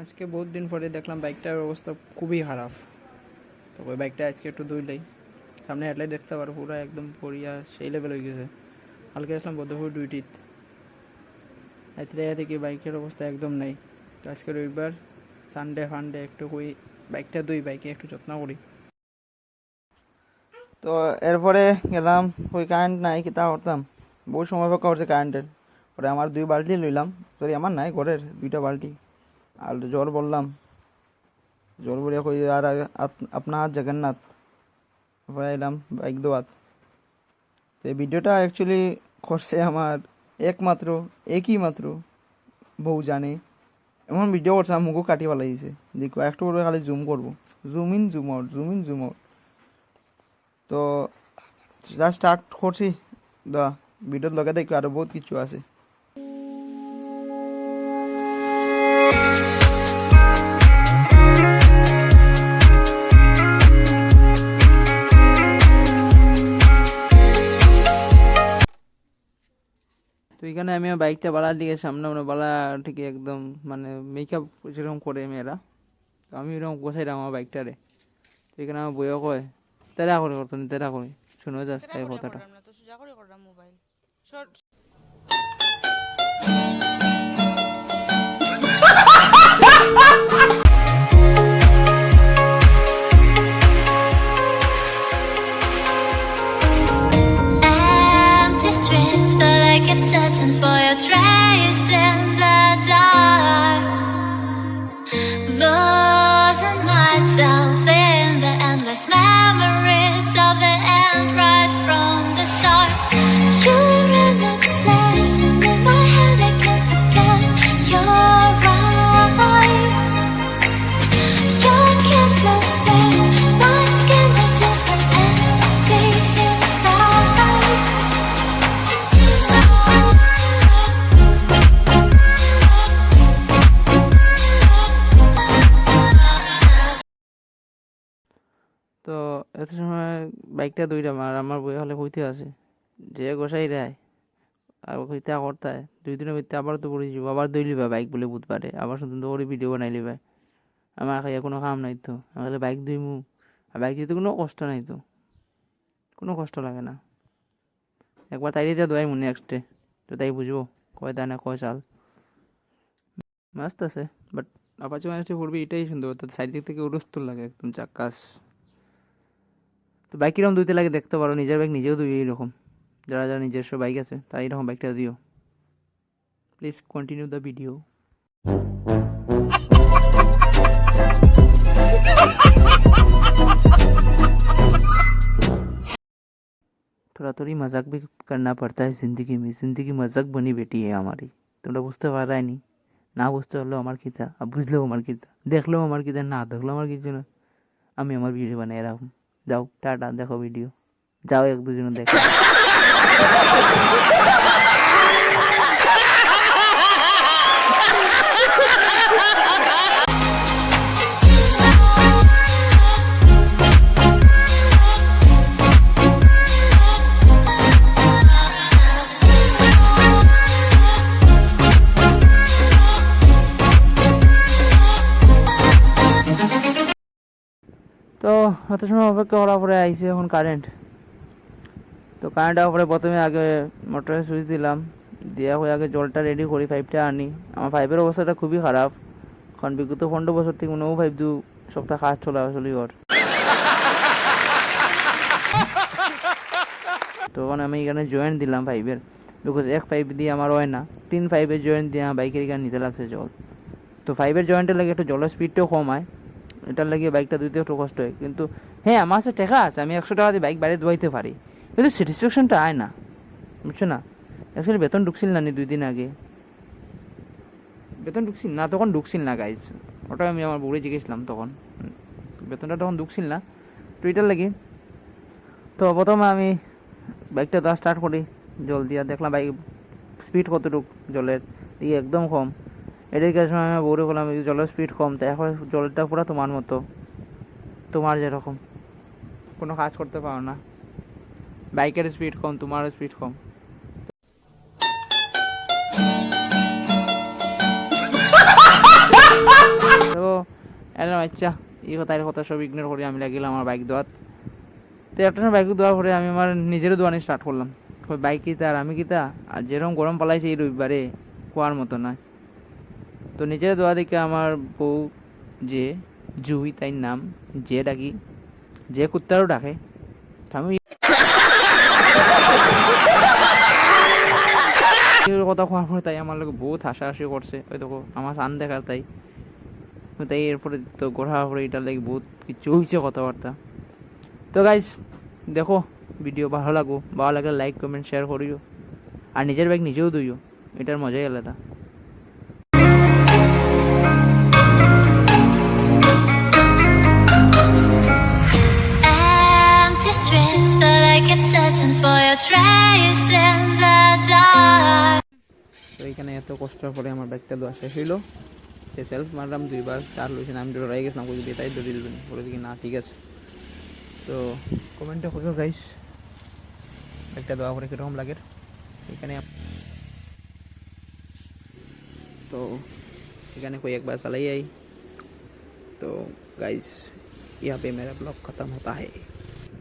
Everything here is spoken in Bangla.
আজকে বহুত দিন পরে দেখলাম বাইকটার অবস্থা খুবই খারাপ। তো ওই বাইকটা আজকে একটু ধুইলেই সামনে হেডলাইট দেখতে পারো পুরো একদম পড়িয়া সেই লেভেল হয়ে গেছে। কালকে আসলাম বদ্ধপুর ডিউটিত, রাত্রে দেখি বাইকের অবস্থা একদম নাই। তো আজকে রবিবার, সানডে ফান্ডে একটু ওই বাইকটা দুই বাইকে একটু যত্ন করি। তো এরপরে গেলাম, ওই কারেন্ট নাই কি তা করতাম, বহু সময় অপেক্ষা করছে কারেন্টের। পরে আমার 2 বালতি লইলাম, সরি আমার নাই, ঘরের 2টা বালতি আর জল বললাম, জল বলিয়া কই আর আপনার জগন্নাথ পরে এলাম বাইক দোয়াত। তো এই ভিডিওটা অ্যাকচুয়ালি করছে আমার একই মাত্র বউ জানে, এমন ভিডিও করছে আমার মুখও কাটি ফেলাইছে। দেখো একটু করে খালি জুম করবো, জুম ইন জুম আউট। তো যা স্টার্ট করছি, ভিডিওর লগে দেখো আরো বহুত কিছু আছে। তো এখানে আমি বাইকটা বাড়ার দিকে সামনে মানে বালা ঠিক একদম মানে মেকআপ যেরকম করে মেয়েরা, তো আমি এরকম গোছাইলাম আমার বাইকটারে। তো এখানে আমার বইও কয় তেরা করে করতো না, তেরা করে শুনে যাস তাই কথাটা। Empty streets, but I kept searching for your trace in the dark. Losing myself in the endless memories of the end right from the start. You're an obsession in my head, I can't forget your eyes. Your kisses burn my skin, I feel so empty inside. তো এত সময় বাইকটা দুইটা আর আমার বই হলে হইতে আছে যে গোসাই দেয় আর হইতে করতে 2 দিনের ভিতরে আবার তো পড়ে যাবো, আবার দই লিবা বাইক বলে বুধবারে আবার শুধু দৌড়ে ভিডিও বানাই লিবা। আমার খাইয়া কোনো কাম নাই তো, আমার বাইক দুইমু আর বাইক দিতে কোনো কষ্ট নাই তো, কোনো কষ্ট লাগে না। একবার তাই দিয়ে দোয়াই মনে নেক্সটে, তো তাই বুঝবো কয় দানা কয় চাল মাস্ত আছে। বাট আপাচি মানুষটি পড়বি এটাই সুন্দর, তার সাইড দিক থেকে উড়স্তর লাগে একদম চাক্কাস। তো বাইক কিরকম ধুইতে লাগে দেখতে পারো, নিজের বাইক নিজেও ধুই এইরকম। যারা যারা নিজস্ব বাইক আছে তারা এইরকম বাইকটা দিও। Please continue the video. थोड़ा थोड़ी मजाक भी करना पड़ता है ज़िंदगी में, ज़िंदगी मजाक बनी बेटी है हमारी। তোমরা বুঝতে পারাইনি, না বুঝতে পারলেও আমার কিতা, আর বুঝলেও আমার কিতা, দেখলেও আমার কিতা, না দেখলেও আমার কিছু না। আমি আমার ভিডিও বানাই এরকম। যাও টাটা, দেখো ভিডিও, যাও এক দুজনে দেখো। তো অত সময় অপেক্ষা করার পরে আইসে এখন কারেন্ট। তো কারেন্ট আওয়ার পরে প্রথমে আগে মোটরে সুইচ দিলাম, দিয়ে হয়ে আগে জলটা রেডি করি, 5টা আনি। আমার 5-এর অবস্থাটা খুবই খারাপ, কারণ বিগত 15 বছর থেকে মনে 5 দু সপ্তাহ কাজ চলে আসলে ওর। তো ওখানে আমি এখানে জয়েন্ট দিলাম 5-এর, বিকজ 1 5 দিয়ে আমার হয় না, 3 5-এর জয়েন্ট দিয়ে আমার বাইকের এখানে নিতে লাগছে জল। তো 5-এর জয়েন্টের লাগে একটু জলের স্পিডটাও কম হয়, এটার লাগিয়ে বাইকটা ধুইতে একটু কষ্ট হয়। কিন্তু হ্যাঁ আমার কাছে টাকা আছে, আমি 100 টাকা দিয়ে বাইক বাইরে ধোয়াইতে পারি, কিন্তু স্যাটিসফ্যাকশনটা আয় না, বুঝছো না। অ্যাকচুয়ালি বেতন ঢুকছিল না 2 দিন আগে, বেতন ঢুকছিল না তখন, ঢুকছিল না গাইজ, ওটা আমি আমার বউরে জিজ্ঞেসলাম তখন, বেতনটা তখন ঢুকছিল না। তো এটার লাগে তো প্রথমে আমি বাইকটা ধোয়া স্টার্ট করি, জল দিয়া দেখলাম বাইক স্পিড কতটুকু জলের দিয়ে একদম কম। এদিকে সময় আমি বউরে বললাম জলের স্পিড কম, তো এখন জলটা পুরো তোমার মতো, তোমার যেরকম কোনো কাজ করতে পারো না, বাইকের স্পিড কম, তোমারও স্পিড কম। এলাম আচ্ছা এই কথা সব ইগনোর করে আমি লাগিলাম আমার বাইক দোয়াত। তো একটা সময় বাইক দেওয়ার পরে আমি আমার নিজেরও দোয়ানি স্টার্ট করলাম, বাইক কিতা আর আমি কিতা, আর যেরকম গরম পালাইছে এই রবিবারে কোয়ার মতো নয়। তো নিজের দোয়া দেখে আমার বউ যে জুই, তাই নাম যে ডাকি, যে কুত্তারও ডাকে, আমি কথা কোয়ার পরে তাই আমার লোক বহুত হাসাহাসি করছে, ওই দেখো আমার সান দেখার তাই তাই এরপরে তো ঘোরার পরে এটার লাগে বহুত কিছু হয়েছে কথাবার্তা। তো গাইজ দেখো ভিডিও ভালো লাগলে লাইক কমেন্ট শেয়ার করিও, আর নিজের বাইক নিজেও দুইও, এটার মজাই আলাদা। Empty streets, but I kept searching for your trace in the dark. তো এইখানে এত কষ্টের পরে আমার বাইকটা দেওয়া শেষ হইলো, সে সেলফ মারলাম 2বার, 4 লইছে, আমি ডরাই গেছিলাম কই দিয়ে, তাই ধরে দিলেন বলে কি না ঠিক আছে। তো কমেন্টে করিও গাইস একটা দেওয়া করে কীরকম লাগে এখানে। তো এখানে कोई एक बार चलाई आई। तो गाइस यहाँ पे मेरा ब्लॉग ख़त्म होता है।